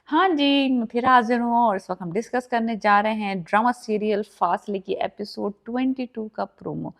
हाँ जी, मैं फिर हाज़िर हूँ और इस वक़्त हम डिस्कस करने जा रहे हैं ड्रामा सीरियल फासले की एपिसोड 22 का प्रोमो।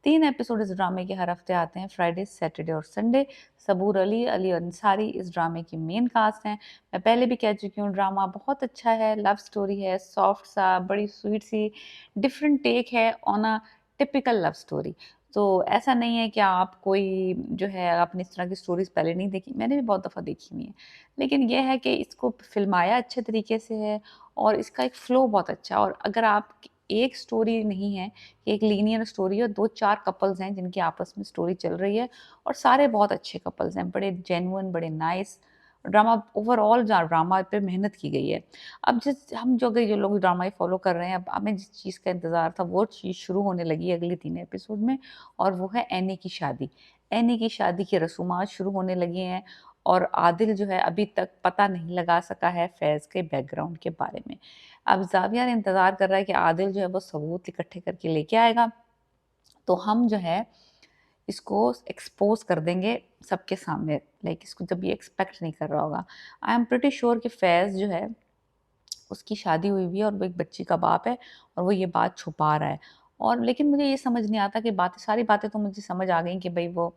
3 एपिसोड इस ड्रामे के हर हफ़्ते आते हैं फ्राइडे, सैटरडे और संडे। सबूर अली, अली अंसारी इस ड्रामे की मेन कास्ट हैं। मैं पहले भी कह चुकी हूँ ड्रामा बहुत अच्छा है, लव स्टोरी है, सॉफ्ट सा, बड़ी स्वीट सी, डिफरेंट टेक है on a typical love story. तो ऐसा नहीं है कि आप कोई जो है आपने इस तरह की स्टोरीज़ पहले नहीं देखी, मैंने भी बहुत दफ़ा देखी हुई हैं। लेकिन ये है कि इसको फ़िल्माया अच्छे तरीके से है और इसका एक फ़्लो बहुत अच्छा है और अगर आप एक स्टोरी नहीं है, एक लीनियर स्टोरी है, 2-4 कपल्स हैं जिनकी आपस में स्टोरी चल रही है और सारे बहुत अच्छे कपल्स हैं, बड़े जेन्युइन, बड़े नाइस। ड्रामा ओवरऑल ड्रामा पे मेहनत की गई है। अब हम जो लोग ड्रामा ये फ़ॉलो कर रहे हैं, अब हमें जिस चीज़ का इंतज़ार था वो चीज़ शुरू होने लगी है अगले 3 एपिसोड में और वो है एनी की शादी। एनी की शादी की रसूमात शुरू होने लगी हैं और आदिल जो है अभी तक पता नहीं लगा सका है फैज़ के बैकग्राउंड के बारे में। अब ज़ाविया ने इंतज़ार कर रहा है कि आदिल जो है वो सबूत इकट्ठे करके लेके आएगा, तो हम जो है इसको एक्सपोज़ कर देंगे सबके सामने, लाइक इसको जब ये एक्सपेक्ट नहीं कर रहा होगा। आई एम प्रिटी श्योर कि फैज़ जो है उसकी शादी हुई हुई है और वो एक बच्ची का बाप है और वो ये बात छुपा रहा है। और लेकिन मुझे ये समझ नहीं आता कि बातें सारी बातें तो मुझे समझ आ गई कि भई वो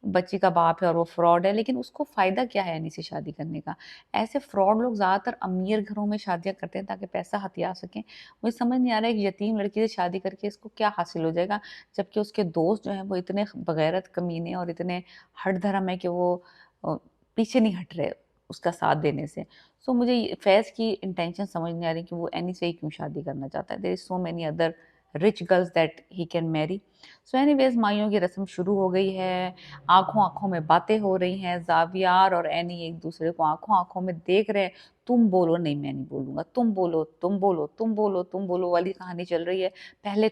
बच्ची का बाप है और वो फ्रॉड है, लेकिन उसको फ़ायदा क्या है एनी से शादी करने का? ऐसे फ्रॉड लोग ज़्यादातर अमीर घरों में शादियाँ करते हैं ताकि पैसा हथिया सकें। मुझे समझ नहीं आ रहा है एक यतीम लड़की से शादी करके इसको क्या हासिल हो जाएगा? जबकि उसके दोस्त जो हैं वो इतने बगैरत कमीने और इतने हठधर्म है कि वो अ, पीछे नहीं हट रहे उसका साथ देने से। सो मुझे फैज़ की इंटेंशन समझ नहीं आ रही कि वो एनी से ही क्यों शादी करना चाहता है। There is so many other rich girls that he can marry. So anyways माइयों की रस्म शुरू हो गई है। आँखों-आँखों में बातें हो रही हैं। ज़ावियार और एनी एक-दूसरे को आँखों-आँखों में देख रहे हैं। तुम बोलो, नहीं मैं नहीं बोलूँगा। तुम बोलो, तुम बोलो, तुम बोलो, तुम बोलो वाली कहानी चल रही है। पहले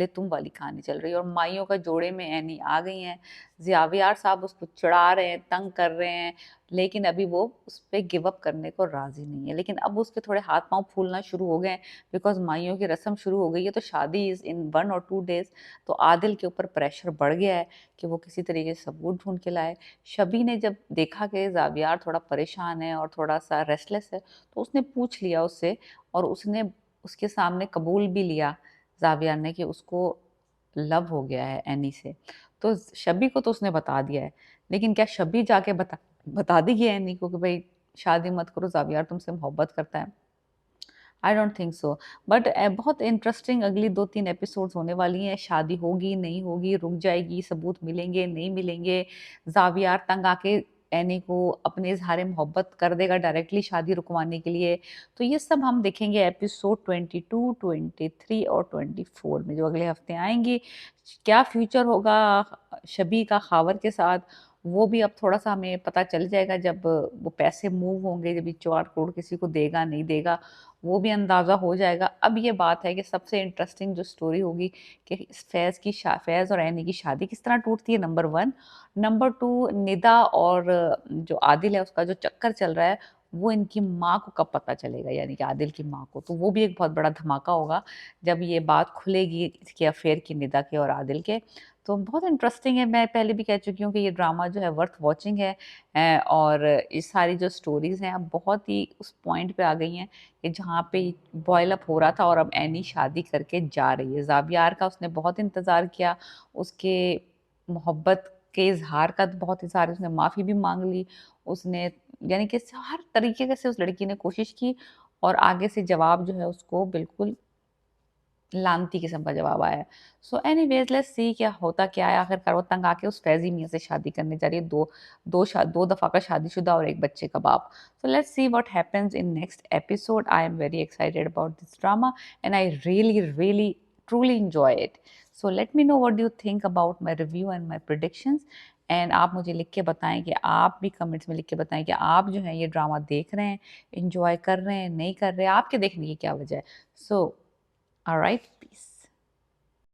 तुम वाली कहानी चल रही है और माइयों का जोड़े में एनी आ गई हैं। ज़ावियार साहब उसको चिढ़ा रहे हैं, तंग कर रहे हैं, लेकिन अभी वो उस पे गिव अप करने को राज़ी नहीं है। लेकिन अब उसके थोड़े हाथ-पाँव फूलना शुरू हो गए हैं बिकॉज़ माइयों की रस्म शुरू हो गई है, तो शादी इज़ इन 1 और 2 डेज़। तो आदिल के ऊपर प्रेशर बढ़ गया है कि वो किसी तरीके से सबूत ढूँढ के लाए। शबी ने जब देखा कि ज़ावियार थोड़ा परेशान है और थोड़ा-सा रेस्टलेस है, तो उसने पूछ लिया उससे और उसने उसके सामने कबूल भी लिया ज़ावियार ने कि उसको लव हो गया है एनी से। तो शबी को तो उसने बता दिया है, लेकिन क्या शबी जाके बता देगी एनी को कि भई शादी मत करो, ज़ावियार तुमसे मोहब्बत करता है? I don't think so. But बहुत इंटरेस्टिंग अगली 2-3 एपिसोड्स होने वाली हैं। शादी होगी, नहीं होगी, रुक जाएगी, सबूत मिलेंगे, नहीं मिलेंगे, ज़ावियार तंग आके एनी को अपने इज़हार मोहब्बत कर देगा डायरेक्टली शादी रुकवाने के लिए। तो ये सब हम देखेंगे एपिसोड 22, 23 और 24 में जो अगले हफ्ते आएँगी। क्या फ्यूचर होगा शबी का ख़ावर के साथ, वो भी अब थोड़ा-सा हमें पता चल जाएगा जब वो पैसे मूव होंगे, जब ये 4 करोड़ किसी को देगा, नहीं देगा, वो भी अंदाज़ा हो जाएगा। अब ये बात है कि सबसे इंटरेस्टिंग जो स्टोरी होगी कि फैज़ और एनी की शादी किस तरह टूटती है, नंबर 1। नंबर 2, निदा और जो आदिल है उसका जो चक्कर चल रहा है, वो इनकी माँ को कब पता चलेगा, यानी कि आदिल की माँ को। तो वो भी एक बहुत बड़ा धमाका होगा जब ये बात खुलेगी इसके अफ़ेयर की, निदा के और आदिल के। तो बहुत इंटरेस्टिंग है, मैं पहले भी कह चुकी हूँ कि ये ड्रामा जो है वर्थ वॉचिंग है। और ये सारी जो स्टोरीज़ हैं अब बहुत ही उस पॉइंट पे आ गई हैं कि जहाँ पे बॉयल अप हो रहा था और अब एनी शादी करके जा रही है। ज़ावियार का उसने बहुत इंतज़ार किया, उसके मोहब्बत के इज़हार का तो बहुत इज़हार, उसने माफ़ी भी माँग ली, उसने यानी कि हर तरीके से उस लड़की ने कोशिश की और आगे से जवाब जो है उसको बिल्कुल लानती किस्म का जवाब आया है। सो एनीवेज़ लेट्स सी क्या होता क्या है, आखिरकार वो तंग आके उस फैज़ी मियाँ से शादी करने जा रही है, 2 दफ़ा का शादीशुदा और 1 बच्चे का बाप। So let's see what happens in next episode. I am very excited about this drama and I really truly enjoy it. So let me know what do you think about my review and my predictions. And आप मुझे लिख के बताएँ कि आप भी comments में लिख के बताएँ कि आप जो है ये ड्रामा देख रहे हैं, एन्जॉय कर रहे हैं, नहीं कर रहे हैं, आपके देखने की क्या वजह है? So alright, piece.